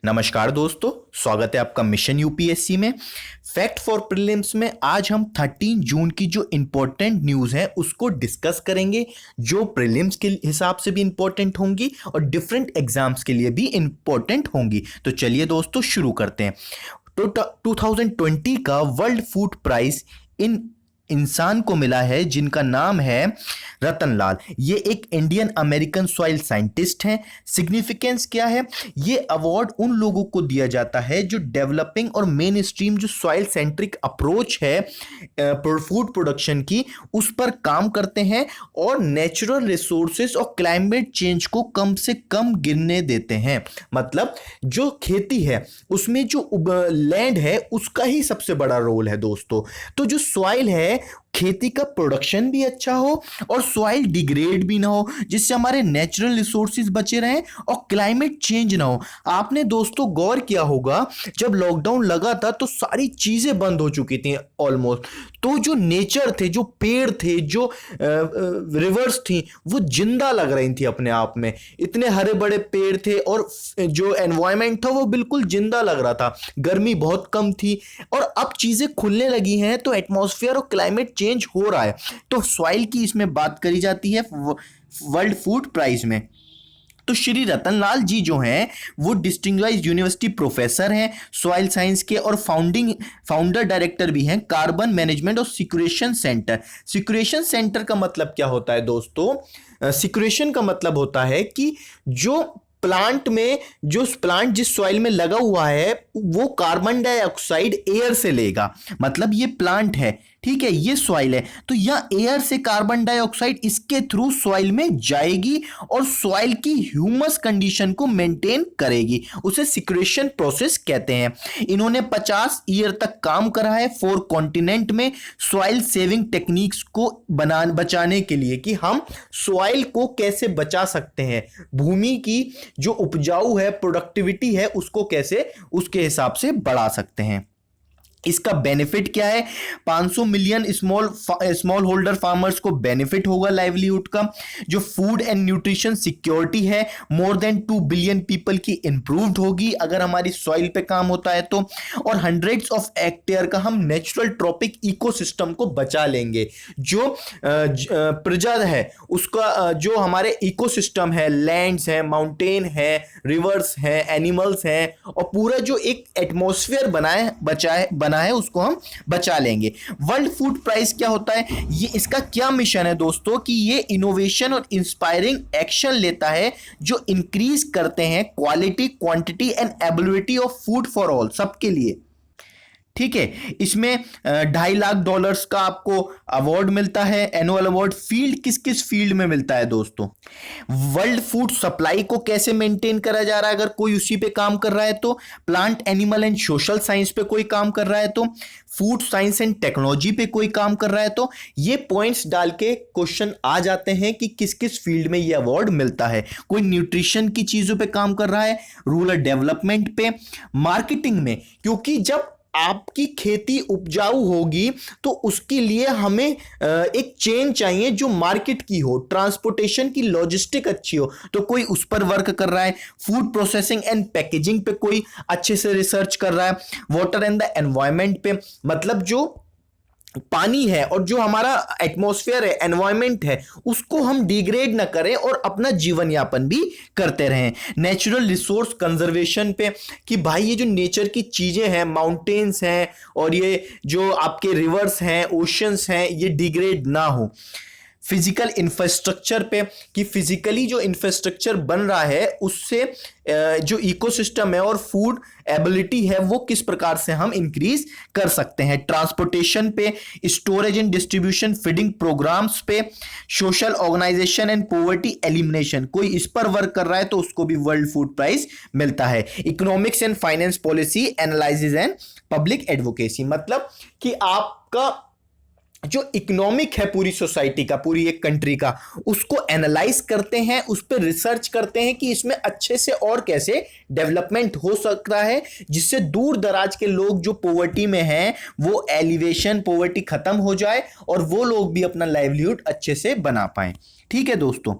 नमस्कार दोस्तों, स्वागत है आपका मिशन यूपीएससी में। फैक्ट फॉर प्रीलिम्स में आज हम 13 जून की जो इम्पोर्टेंट न्यूज़ है उसको डिस्कस करेंगे, जो प्रीलिम्स के हिसाब से भी इम्पोर्टेंट होंगी और डिफरेंट एग्जाम्स के लिए भी इम्पोर्टेंट होंगी। तो चलिए दोस्तों शुरू करते हैं। तो 2020 का वर्ल्ड फूड प्राइज इन इंसान को मिला है जिनका नाम है रतन लाल। ये एक इंडियन अमेरिकन सॉइल साइंटिस्ट हैं। सिग्निफिकेंस क्या है? ये अवार्ड उन लोगों को दिया जाता है जो डेवलपिंग और मेन स्ट्रीम जो सॉइल सेंट्रिक अप्रोच है फूड प्रोडक्शन की, उस पर काम करते हैं और नेचुरल रिसोर्सेज और क्लाइमेट चेंज को कम से कम गिरने देते हैं। मतलब जो खेती है उसमें जो लैंड है उसका ही सबसे बड़ा रोल है दोस्तों। तो जो सॉइल है, खेती का प्रोडक्शन भी अच्छा हो और सॉइल डिग्रेड भी ना हो, जिससे हमारे नेचुरल रिसोर्सेज बचे रहें और क्लाइमेट चेंज ना हो। आपने दोस्तों गौर किया होगा, जब लॉकडाउन लगा था तो सारी चीजें बंद हो चुकी थी ऑलमोस्ट। तो जो नेचर थे, जो पेड़ थे, जो रिवर्स थी, वो जिंदा लग रही थी अपने आप में। इतने हरे बड़े पेड़ थे और जो एनवायरमेंट था वो बिल्कुल जिंदा लग रहा था। गर्मी बहुत कम थी और अब चीजें खुलने लगी हैं तो एटमॉस्फेयर और क्लाइमेट चेंज हो रहा है। तो सॉइल की इसमें बात करी जाती है वर्ल्ड फूड प्राइज में। तो श्री रतनलाल जी जो हैं वो डिस्टिंग्विश्ड यूनिवर्सिटी प्रोफेसर हैं सॉइल साइंस के और फाउंडर डायरेक्टर भी हैं कार्बन मैनेजमेंट और सिक्योरेशन सेंटर। सिक्योरेशन सेंटर का मतलब क्या होता है दोस्तों? सिक्योरेशन का मतलब होता है कि जो प्लांट जिस सॉइल में लगा हुआ है वो कार्बन डाइऑक्साइड एयर से लेगा। मतलब ये प्लांट है, ठीक है, ये सॉइल है, तो यह एयर से कार्बन डाइऑक्साइड इसके थ्रू सॉइल में जाएगी और सॉइल की ह्यूमस कंडीशन को मेंटेन करेगी। उसे सिक्रेशन प्रोसेस कहते हैं। इन्होंने 50 ईयर तक काम करा है 4 कॉन्टिनेंट में सॉइल सेविंग टेक्निक्स को बचाने के लिए, कि हम सॉइल को कैसे बचा सकते हैं, भूमि की जो उपजाऊ है, प्रोडक्टिविटी है, उसको कैसे उसके हिसाब से बढ़ा सकते हैं। इसका बेनिफिट क्या है? 500 मिलियन स्मॉल होल्डर फार्मर्स को बेनिफिट होगा लाइवलीहुड का। जो फूड एंड न्यूट्रिशन सिक्योरिटी है मोर देन 2 बिलियन पीपल की इंप्रूव्ड होगी अगर हमारी सॉइल पे काम होता है तो। और हंड्रेड्स ऑफ हेक्टेयर का हम नेचुरल ट्रॉपिक इकोसिस्टम को बचा लेंगे। जो प्रजा है उसका, जो हमारे इकोसिस्टम है, लैंड्स है, माउंटेन है, रिवर्स है, एनिमल्स हैं, और पूरा जो एक एटमॉस्फेयर बना है उसको हम बचा लेंगे। वर्ल्ड फूड प्राइज क्या होता है? ये इसका क्या मिशन है दोस्तों? कि ये इनोवेशन और इंस्पायरिंग एक्शन लेता है जो इंक्रीज करते हैं quality, quantity and ability of food for all, सबके लिए। ठीक है, इसमें $2.5 लाख का आपको अवार्ड मिलता है, एनुअल अवार्ड। फील्ड किस किस फील्ड में मिलता है दोस्तों? वर्ल्ड फूड सप्लाई को कैसे मेंटेन करा जा रहा है अगर कोई उसी पे काम कर रहा है तो, plant animal and social science पे कोई काम कर रहा है तो, फूड साइंस एंड टेक्नोलॉजी पे कोई काम कर रहा है तो, ये पॉइंट्स डाल के क्वेश्चन आ जाते हैं कि किस किस फील्ड में ये अवार्ड मिलता है। कोई न्यूट्रिशन की चीजों पे काम कर रहा है, रूरल डेवलपमेंट पे, मार्केटिंग में, क्योंकि जब आपकी खेती उपजाऊ होगी तो उसके लिए हमें एक चेन चाहिए जो मार्केट की हो, ट्रांसपोर्टेशन की लॉजिस्टिक अच्छी हो, तो कोई उस पर वर्क कर रहा है। फूड प्रोसेसिंग एंड पैकेजिंग पे कोई अच्छे से रिसर्च कर रहा है। वाटर एंड द एनवायरमेंट पे, मतलब जो पानी है और जो हमारा एटमॉस्फेयर है, एनवायरमेंट है, उसको हम डिग्रेड ना करें और अपना जीवन यापन भी करते रहें। नेचुरल रिसोर्स कंजर्वेशन पे, कि भाई ये जो नेचर की चीजें हैं, माउंटेन्स हैं और ये जो आपके रिवर्स हैं, ओशंस हैं, ये डिग्रेड ना हो। फिजिकल इंफ्रास्ट्रक्चर पे, कि फिजिकली जो इंफ्रास्ट्रक्चर बन रहा है उससे जो इकोसिस्टम है और फूड एबिलिटी है वो किस प्रकार से हम इंक्रीज कर सकते हैं। ट्रांसपोर्टेशन पे, storage and distribution, feeding programs पे, social organization and poverty elimination, कोई इस पर वर्क कर रहा है तो उसको भी वर्ल्ड फूड प्राइज मिलता है। Economics and finance policy analysis and public advocacy, मतलब कि आपका जो इकोनॉमिक है पूरी सोसाइटी का, पूरी एक कंट्री का, उसको एनालाइज करते हैं, उस पर रिसर्च करते हैं कि इसमें अच्छे से और कैसे डेवलपमेंट हो सकता है, जिससे दूर दराज के लोग जो पॉवर्टी में हैं वो एलिवेशन, पॉवर्टी खत्म हो जाए और वो लोग भी अपना लाइवलीहुड अच्छे से बना पाए। ठीक है दोस्तों,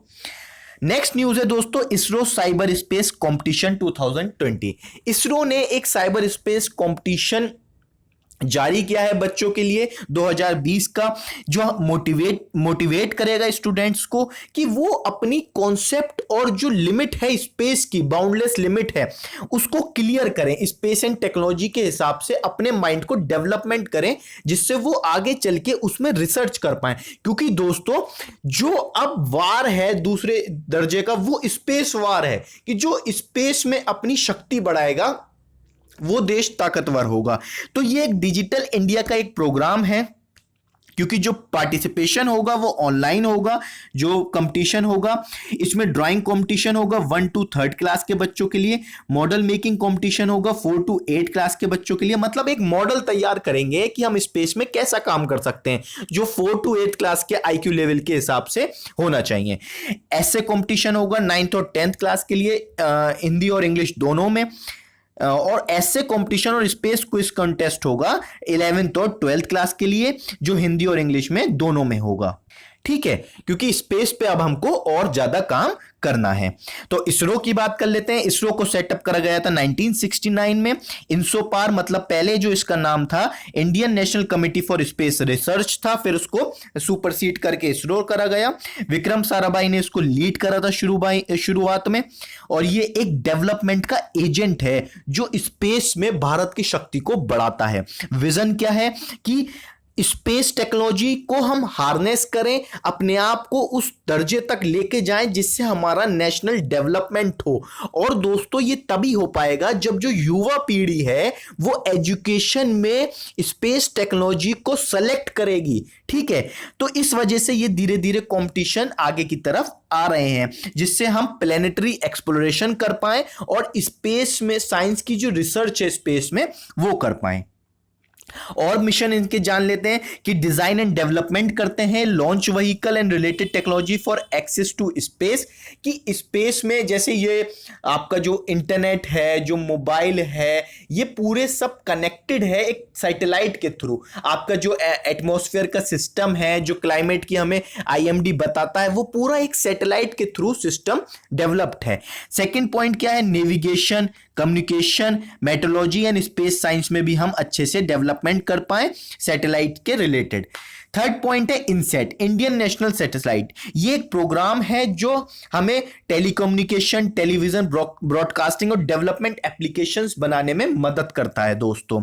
नेक्स्ट न्यूज है दोस्तों, ISRO cyber space competition 2020। ISRO ने एक साइबर स्पेस कंपटीशन जारी किया है बच्चों के लिए 2020 का, जो मोटिवेट करेगा स्टूडेंट्स को कि वो अपनी कॉन्सेप्ट और जो लिमिट है स्पेस की, बाउंडलेस लिमिट है, उसको क्लियर करें, स्पेस एंड टेक्नोलॉजी के हिसाब से अपने माइंड को डेवलपमेंट करें, जिससे वो आगे चल के उसमें रिसर्च कर पाए। क्योंकि दोस्तों जो अब वार है दूसरे दर्जे का, वो स्पेस वार है, कि जो स्पेस में अपनी शक्ति बढ़ाएगा वो देश ताकतवर होगा। तो ये एक डिजिटल इंडिया का एक प्रोग्राम है, क्योंकि जो पार्टिसिपेशन होगा वो ऑनलाइन होगा, जो कंपटीशन होगा इसमें ड्राइंग कंपटीशन होगा 1 to 3rd क्लास के बच्चों के लिए, मॉडल मेकिंग कंपटीशन होगा 4 to 8 क्लास के बच्चों के लिए। मतलब एक मॉडल तैयार करेंगे कि हम स्पेस में कैसा काम कर सकते हैं, जो 4 to 8 क्लास के आईक्यू लेवल के हिसाब से होना चाहिए। ऐसे कंपटीशन होगा 9th और 10th क्लास के लिए, हिंदी और इंग्लिश दोनों में। और ऐसे कंपटीशन और स्पेस क्विज कॉन्टेस्ट होगा 11th और 12th क्लास के लिए, जो हिंदी और इंग्लिश में दोनों में होगा। ठीक है, क्योंकि स्पेस पे अब हमको और ज्यादा काम करना है। तो इसरो की बात कर लेते हैं। इसरो को सेटअप करा गया था 1969 में। इंसोपार मतलब पहले जो इसका नाम था Indian national committee for space research था, फिर उसको सुपरसीड करके इसरो करा गया। विक्रम साराभाई ने इसको लीड करा था शुरुआत में। और ये एक डेवलपमेंट का एजेंट है जो स्पेस में भारत की शक्ति को बढ़ाता है। विजन क्या है कि स्पेस टेक्नोलॉजी को हम हार्नेस करें, अपने आप को उस दर्जे तक लेके जाएं जिससे हमारा नेशनल डेवलपमेंट हो। और दोस्तों ये तभी हो पाएगा जब जो युवा पीढ़ी है वो एजुकेशन में स्पेस टेक्नोलॉजी को सेलेक्ट करेगी। ठीक है, तो इस वजह से ये धीरे धीरे कंपटीशन आगे की तरफ आ रहे हैं, जिससे हम प्लेनेटरी एक्सप्लोरेशन कर पाएं और स्पेस में साइंस की जो रिसर्च है स्पेस में वो कर पाएं। और मिशन इनके जान लेते हैं कि डिजाइन एंड डेवलपमेंट करते हैं, launch vehicle and related technology for access to space, कि स्पेस में जैसे ये आपका जो इंटरनेट है, जो मोबाइल है, ये पूरे सब कनेक्टेड है एक सैटेलाइट के थ्रू। आपका जो एटमॉस्फेयर का सिस्टम है, जो क्लाइमेट की हमें आईएमडी बताता है, वो पूरा एक सैटेलाइट के थ्रू सिस्टम डेवलप्ड है। सेकेंड पॉइंट क्या है, navigation, communication, metrology and space science में भी हम अच्छे से डेवलपमेंट कर पाए सैटेलाइट के रिलेटेड। थर्ड पॉइंट है इनसेट, इंडियन नेशनल सैटेलाइट। ये एक प्रोग्राम है जो हमें टेलीकम्युनिकेशन, टेलीविजन ब्रॉडकास्टिंग और डेवलपमेंट एप्लीकेशंस बनाने में मदद करता है दोस्तों।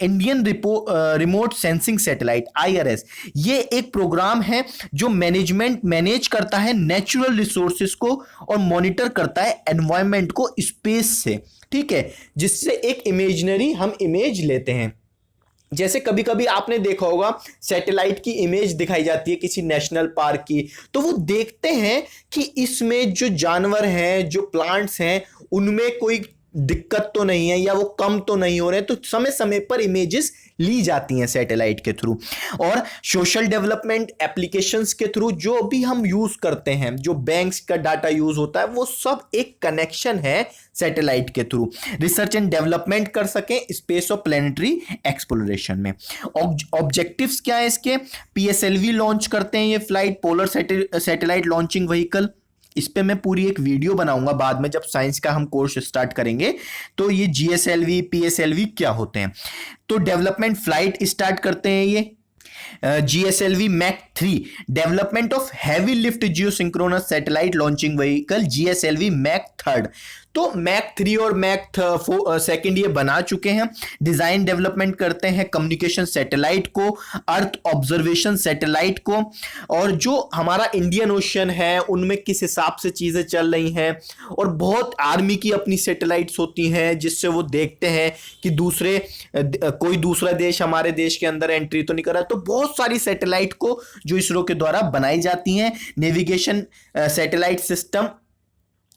Indian remote sensing satellite IRS, ये एक प्रोग्राम है जो मैनेज करता है नेचुरल रिसोर्सेज को और मॉनिटर करता है एनवायरनमेंट को स्पेस से। ठीक है, जिससे एक इमेजिनरी हम इमेज लेते हैं। जैसे कभी कभी आपने देखा होगा सैटेलाइट की इमेज दिखाई जाती है किसी नेशनल पार्क की, तो वो देखते हैं कि इसमें जो जानवर हैं, जो प्लांट्स हैं, उनमें कोई दिक्कत तो नहीं है या वो कम तो नहीं हो रहे, तो समय समय पर इमेजेस ली जाती हैं सैटेलाइट के थ्रू। और सोशल डेवलपमेंट एप्लीकेशंस के थ्रू जो भी हम यूज करते हैं, जो बैंक्स का डाटा यूज होता है, वो सब एक कनेक्शन है सैटेलाइट के थ्रू। रिसर्च एंड डेवलपमेंट कर सकें स्पेस और प्लेनेटरी एक्सप्लोरेशन में। ऑब्जेक्टिव्स क्या है इसके, PSLV लॉन्च करते हैं ये flight polar satellite launching vehicle. इस पे मैं पूरी एक वीडियो बनाऊंगा बाद में, जब साइंस का हम कोर्स स्टार्ट करेंगे तो ये GSLV PSLV क्या होते हैं। तो डेवलपमेंट फ्लाइट स्टार्ट करते हैं ये GSLV Mach 3, development of heavy lift geosynchronous satellite launching vehicle GSLV Mach 3। तो Mach 3 और Mach 2 ये बना चुके हैं। डिजाइन डेवलपमेंट करते हैं कम्युनिकेशन सैटेलाइट को, अर्थ ऑब्जर्वेशन सैटेलाइट को, और जो हमारा इंडियन ओशन है उनमें किस हिसाब से चीजें चल रही हैं। और बहुत आर्मी की अपनी सैटेलाइट्स होती हैं जिससे वो देखते हैं कि कोई दूसरा देश हमारे देश के अंदर एंट्री तो नहीं कर रहा। तो बहुत सारी सैटेलाइट को जो इसरो के द्वारा बनाई जाती हैं। नेविगेशन सैटेलाइट सिस्टम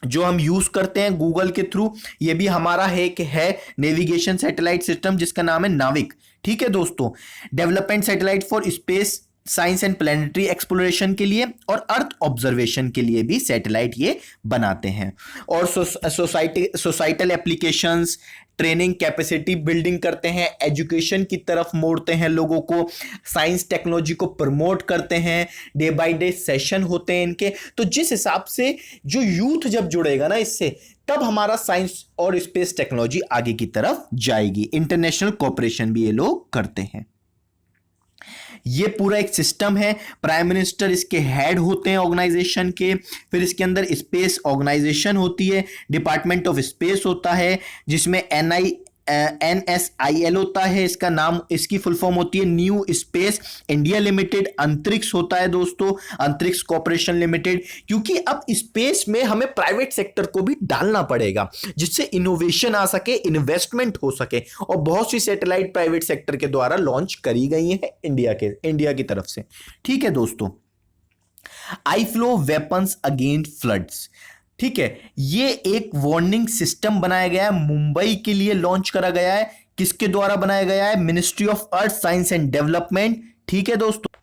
जो हम यूज करते हैं गूगल के थ्रू, ये भी हमारा है नेविगेशन सैटेलाइट सिस्टम जिसका नाम है नाविक। ठीक है दोस्तों, development satellite for space science and planetary exploration के लिए और अर्थ ऑब्जर्वेशन के लिए भी सैटेलाइट ये बनाते हैं। और societal applications, training capacity building करते हैं, एजुकेशन की तरफ मोड़ते हैं लोगों को, साइंस टेक्नोलॉजी को प्रमोट करते हैं, डे बाय डे सेशन होते हैं इनके। तो जिस हिसाब से जो यूथ जब जुड़ेगा ना इससे, तब हमारा साइंस और स्पेस टेक्नोलॉजी आगे की तरफ जाएगी। इंटरनेशनल कोऑपरेशन भी ये लोग करते हैं। ये पूरा एक सिस्टम है। प्राइम मिनिस्टर इसके हेड होते हैं ऑर्गेनाइजेशन के। फिर इसके अंदर स्पेस ऑर्गेनाइजेशन होती है, डिपार्टमेंट ऑफ स्पेस होता है, जिसमें NSIL होता है इसका नाम, इसकी फुल फॉर्म होती है न्यू स्पेस इंडिया लिमिटेड। अंतरिक्ष होता है दोस्तों, अंतरिक्ष कॉर्पोरेशन लिमिटेड, क्योंकि अब स्पेस में हमें प्राइवेट सेक्टर को भी डालना पड़ेगा जिससे इनोवेशन आ सके, इन्वेस्टमेंट हो सके। और बहुत सी सैटेलाइट प्राइवेट सेक्टर के द्वारा लॉन्च करी गई है इंडिया की तरफ से। ठीक है दोस्तों, आई फ्लो वेपन्स अगेंस्ट फ्लड्स, ठीक है, ये एक वार्निंग सिस्टम बनाया गया है, मुंबई के लिए लॉन्च करा गया है। किसके द्वारा बनाया गया है? Ministry of earth science and development. ठीक है दोस्तों,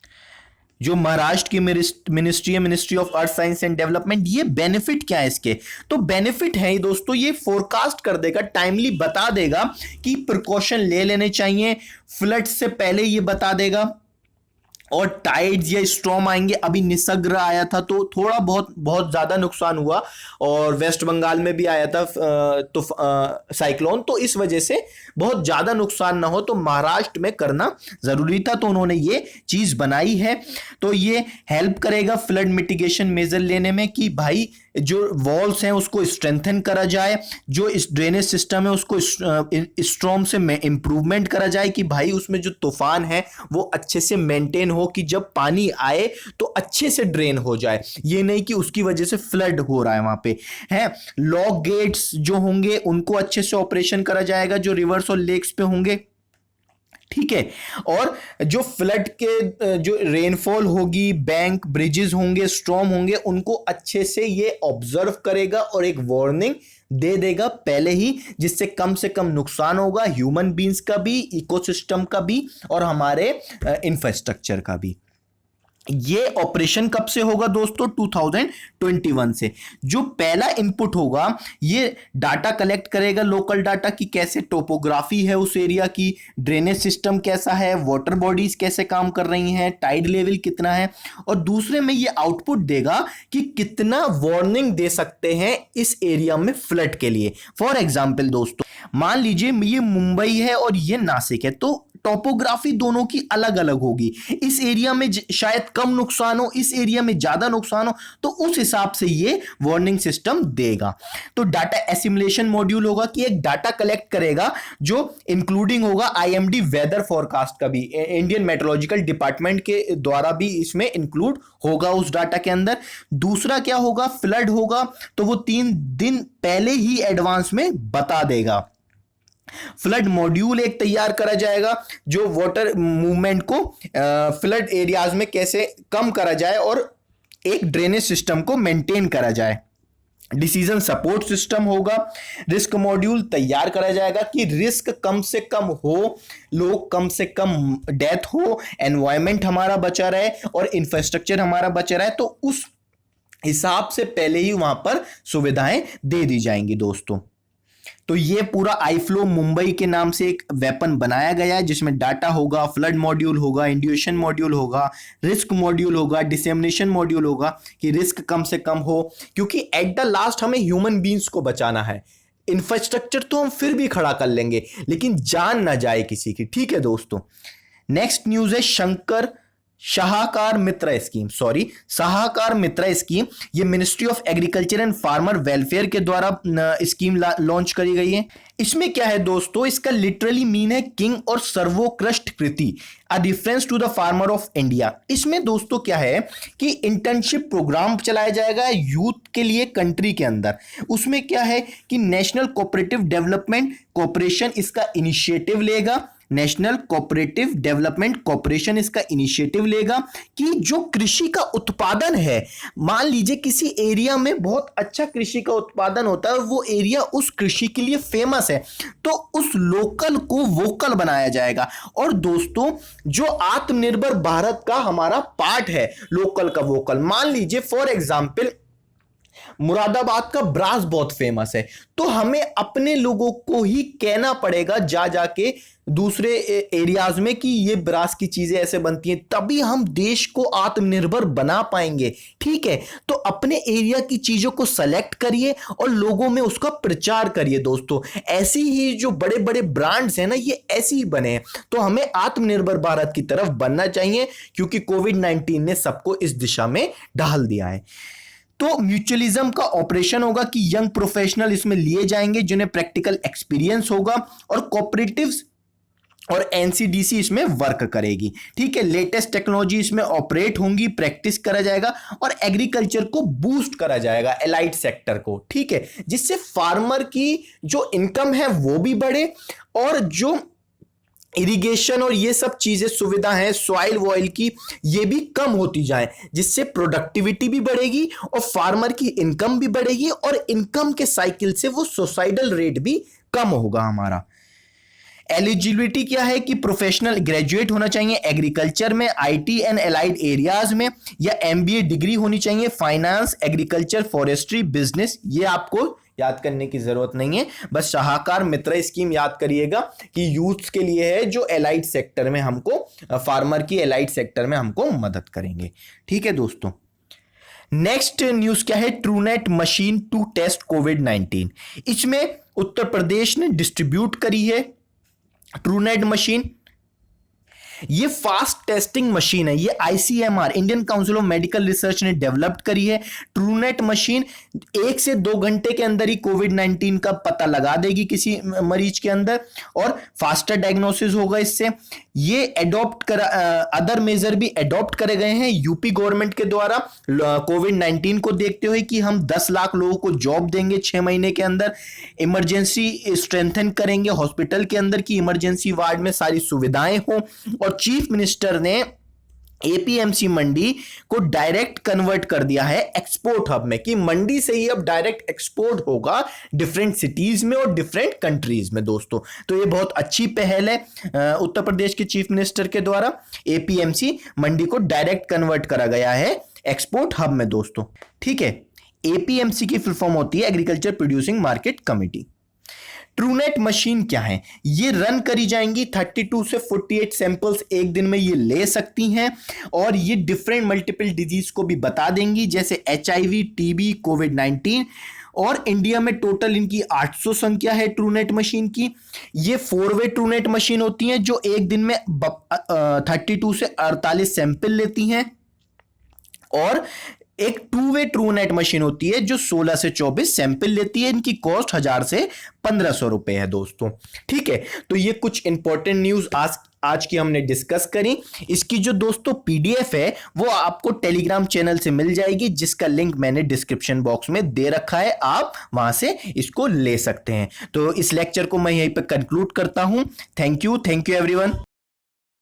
जो महाराष्ट्र की मिनिस्ट्री है, ministry of earth science and development. ये बेनिफिट क्या है इसके? तो बेनिफिट है दोस्तों, ये फोरकास्ट कर देगा, टाइमली बता देगा कि प्रिकॉशन ले लेने चाहिए, फ्लड से पहले ये बता देगा। और टाइड्स या स्टॉर्म आएंगे, अभी निसर्ग आया था तो थोड़ा बहुत ज्यादा नुकसान हुआ, और वेस्ट बंगाल में भी आया था तो साइक्लोन, तो इस वजह से बहुत ज्यादा नुकसान ना हो तो महाराष्ट्र में करना जरूरी था, तो उन्होंने ये चीज बनाई है। तो ये हेल्प करेगा फ्लड मिटिगेशन मेजर लेने में कि भाई जो वॉल्स हैं उसको स्ट्रेंथन करा जाए, जो इस ड्रेनेज सिस्टम है उसको स्ट्रॉम से इंप्रूवमेंट करा जाए कि भाई उसमें जो तूफान है वो अच्छे से मेंटेन हो, कि जब पानी आए तो अच्छे से ड्रेन हो जाए, ये नहीं कि उसकी वजह से फ्लड हो रहा है वहां पे है। लॉक गेट्स जो होंगे उनको अच्छे से ऑपरेशन करा जाएगा जो रिवर्स और लेक्स पे होंगे। ठीक है, और जो फ्लड के जो रेनफॉल होगी, बैंक ब्रिजेस होंगे, स्टॉर्म होंगे, उनको अच्छे से ये ऑब्जर्व करेगा और एक वार्निंग दे देगा पहले ही, जिससे कम से कम नुकसान होगा ह्यूमन बींग्स का भी, इकोसिस्टम का भी, और हमारे इंफ्रास्ट्रक्चर का भी। ये ऑपरेशन कब से होगा दोस्तों? 2021 से। जो पहला इनपुट होगा ये डाटा कलेक्ट करेगा, लोकल डाटा की कैसे टोपोग्राफी है उस एरिया की, ड्रेनेज सिस्टम कैसा है, वाटर बॉडीज कैसे काम कर रही हैं, टाइड लेवल कितना है, और दूसरे में ये आउटपुट देगा कि कितना वार्निंग दे सकते हैं इस एरिया में फ्लड के लिए। फॉर एग्जाम्पल दोस्तों, मान लीजिए ये मुंबई है और ये नासिक है, तो टोपोग्राफी दोनों की अलग अलग होगी। इस एरिया में शायद कम नुकसान हो, इस एरिया में ज्यादा नुकसान हो, तो उस हिसाब से ये वार्निंग सिस्टम देगा। तो डाटा एसिमुलेशन मॉड्यूल होगा कि एक डाटा कलेक्ट करेगा जो इंक्लूडिंग होगा IMD वेदर फोरकास्ट का भी, इंडियन मेट्रोलॉजिकल डिपार्टमेंट के द्वारा भी इसमें इंक्लूड होगा उस डाटा के अंदर। दूसरा क्या होगा? फ्लड होगा तो वो 3 दिन पहले ही एडवांस में बता देगा। फ्लड मॉड्यूल एक तैयार करा जाएगा जो वाटर मूवमेंट को फ्लड एरियाज में कैसे कम करा जाए और एक ड्रेनेज सिस्टम को मेंटेन करा जाए। डिसीजन सपोर्ट सिस्टम होगा। रिस्क मॉड्यूल तैयार करा जाएगा कि रिस्क कम से कम हो, लोग कम से कम डेथ हो, एनवायरमेंट हमारा बचा रहे और इंफ्रास्ट्रक्चर हमारा बचा रहे, तो उस हिसाब से पहले ही वहां पर सुविधाएं दे दी जाएंगी दोस्तों। तो ये पूरा आईफ्लो मुंबई के नाम से एक वेपन बनाया गया है जिसमें डाटा होगा, फ्लड मॉड्यूल होगा, इंड्यूशन मॉड्यूल होगा, रिस्क मॉड्यूल होगा, डिसेमिनेशन मॉड्यूल होगा कि रिस्क कम से कम हो, क्योंकि एट द लास्ट हमें ह्यूमन बींग्स को बचाना है। इंफ्रास्ट्रक्चर तो हम फिर भी खड़ा कर लेंगे लेकिन जान ना जाए किसी की। ठीक है दोस्तों, नेक्स्ट न्यूज है सहाकार मित्र स्कीम। ये ministry of agriculture and farmer welfare के द्वारा स्कीम लॉन्च करी गई है। इसमें क्या है दोस्तों, इसका लिटरली मीन है किंग और सर्वोत्कृष्ट कृति, a difference to the farmer of India. इसमें दोस्तों क्या है कि इंटर्नशिप प्रोग्राम चलाया जाएगा यूथ के लिए कंट्री के अंदर। उसमें क्या है कि नेशनल कोऑपरेटिव डेवलपमेंट कॉर्पोरेशन इसका इनिशिएटिव लेगा, नेशनल कोऑपरेटिव डेवलपमेंट कॉर्पोरेशन इसका इनिशिएटिव लेगा कि जो कृषि का उत्पादन है, मान लीजिए किसी एरिया में बहुत अच्छा कृषि का उत्पादन होता है और वो एरिया उस कृषि के लिए फेमस है, तो उस लोकल को वोकल बनाया जाएगा। और दोस्तों जो आत्मनिर्भर भारत का हमारा पार्ट है लोकल का वोकल, मान लीजिए फॉर एग्जाम्पल मुरादाबाद का ब्रास बहुत फेमस है। तो हमें अपने लोगों को ही कहना पड़ेगा जा जाके दूसरे एरियाज में कि ये ब्रास की चीजें ऐसे बनती हैं, तभी हम देश को आत्मनिर्भर बना पाएंगे। ठीक है, तो अपने एरिया की चीजों को सेलेक्ट करिए और लोगों में उसका प्रचार करिए दोस्तों। ऐसी ही जो बड़े बड़े ब्रांड्स हैं ना, ये ऐसे ही बने हैं। तो हमें आत्मनिर्भर भारत की तरफ बनना चाहिए, क्योंकि कोविड-19 ने सबको इस दिशा में ढाल दिया है। तो म्यूचुअलिज्म का ऑपरेशन होगा कि यंग प्रोफेशनल इसमें लिए जाएंगे जिन्हें प्रैक्टिकल एक्सपीरियंस होगा, और कोऑपरेटिव्स और एनसीडीसी इसमें वर्क करेगी। ठीक है, लेटेस्ट टेक्नोलॉजी इसमें ऑपरेट होंगी, प्रैक्टिस करा जाएगा और एग्रीकल्चर को बूस्ट करा जाएगा, एलाइड सेक्टर को। ठीक है, जिससे फार्मर की जो इनकम है वो भी बढ़े, और जो इरिगेशन और ये सब चीजें सुविधा है सॉइल वॉइल की, ये भी कम होती जाए, जिससे प्रोडक्टिविटी भी बढ़ेगी और फार्मर की इनकम भी बढ़ेगी, और इनकम के साइकिल से वो सुसाइडल रेट भी कम होगा हमारा। एलिजिबिलिटी क्या है कि प्रोफेशनल ग्रेजुएट होना चाहिए एग्रीकल्चर में, आईटी एंड एलाइड एरियाज में, या एमबीए डिग्री होनी चाहिए फाइनेंस, एग्रीकल्चर, फॉरेस्ट्री, बिजनेस। ये आपको याद करने की जरूरत नहीं है, बस शाहकार मित्र स्कीम याद करिएगा कि यूथ के लिए है, जो एलाइड सेक्टर में हमको, फार्मर की एलाइड सेक्टर में हमको मदद करेंगे। ठीक है दोस्तों, नेक्स्ट न्यूज क्या है, ट्रूनेट मशीन टू टेस्ट कोविड-19। इसमें उत्तर प्रदेश ने डिस्ट्रीब्यूट करी है ट्रूनेट मशीन। ये फास्ट टेस्टिंग मशीन है, ये ICMR Indian council of medical research ने डेवलप करी है। ट्रूनेट मशीन 1 से 2 घंटे के अंदर ही कोविड-19 का पता लगा देगी किसी मरीज के अंदर, और फास्टर डायग्नोसिस होगा इससे। ये एडॉप्ट कर अदर मेजर भी एडॉप्ट करे गए हैं यूपी गवर्नमेंट के द्वारा कोविड-19 को देखते हुए कि हम 10 लाख लोगों को जॉब देंगे 6 महीने के अंदर। इमरजेंसी स्ट्रेंथन करेंगे हॉस्पिटल के अंदर की इमरजेंसी वार्ड में सारी सुविधाएं हो, और चीफ मिनिस्टर ने एपीएमसी मंडी को डायरेक्ट कन्वर्ट कर दिया है एक्सपोर्ट हब में, कि मंडी से ही अब डायरेक्ट एक्सपोर्ट होगा डिफरेंट सिटीज में और डिफरेंट कंट्रीज में दोस्तों। तो ये बहुत अच्छी पहल है उत्तर प्रदेश के चीफ मिनिस्टर के द्वारा। एपीएमसी मंडी को डायरेक्ट कन्वर्ट करा गया है एक्सपोर्ट हब में दोस्तों। ठीक है, एपीएमसी की फुल फॉर्म होती है agriculture producing market committee. Truenat machine क्या है, ये रन करी जाएंगी 32 से 48 सैंपल्स एक दिन में ये ले सकती हैं, और ये डिफरेंट मल्टीपल डिजीज को भी बता देंगी, जैसे एचआईवी, टीबी, कोविड-19। और इंडिया में टोटल इनकी 800 संख्या है ट्रूनेट मशीन की। ये 4-वे ट्रूनेट मशीन होती हैं जो एक दिन में 32 से 48 सैंपल लेती हैं, और एक 2-वे ट्रूनेट मशीन होती है जो 16 से 24 सैंपल लेती है। इनकी कॉस्ट 1000 से 1500 रुपए है दोस्तों। ठीक है, तो ये कुछ इंपॉर्टेंट न्यूज आज की हमने डिस्कस करी। इसकी जो दोस्तों पीडीएफ है वो आपको टेलीग्राम चैनल से मिल जाएगी, जिसका लिंक मैंने डिस्क्रिप्शन बॉक्स में दे रखा है, आप वहां से इसको ले सकते हैं। तो इस लेक्चर को मैं यहीं पे कंक्लूड करता हूं। Thank you everyone.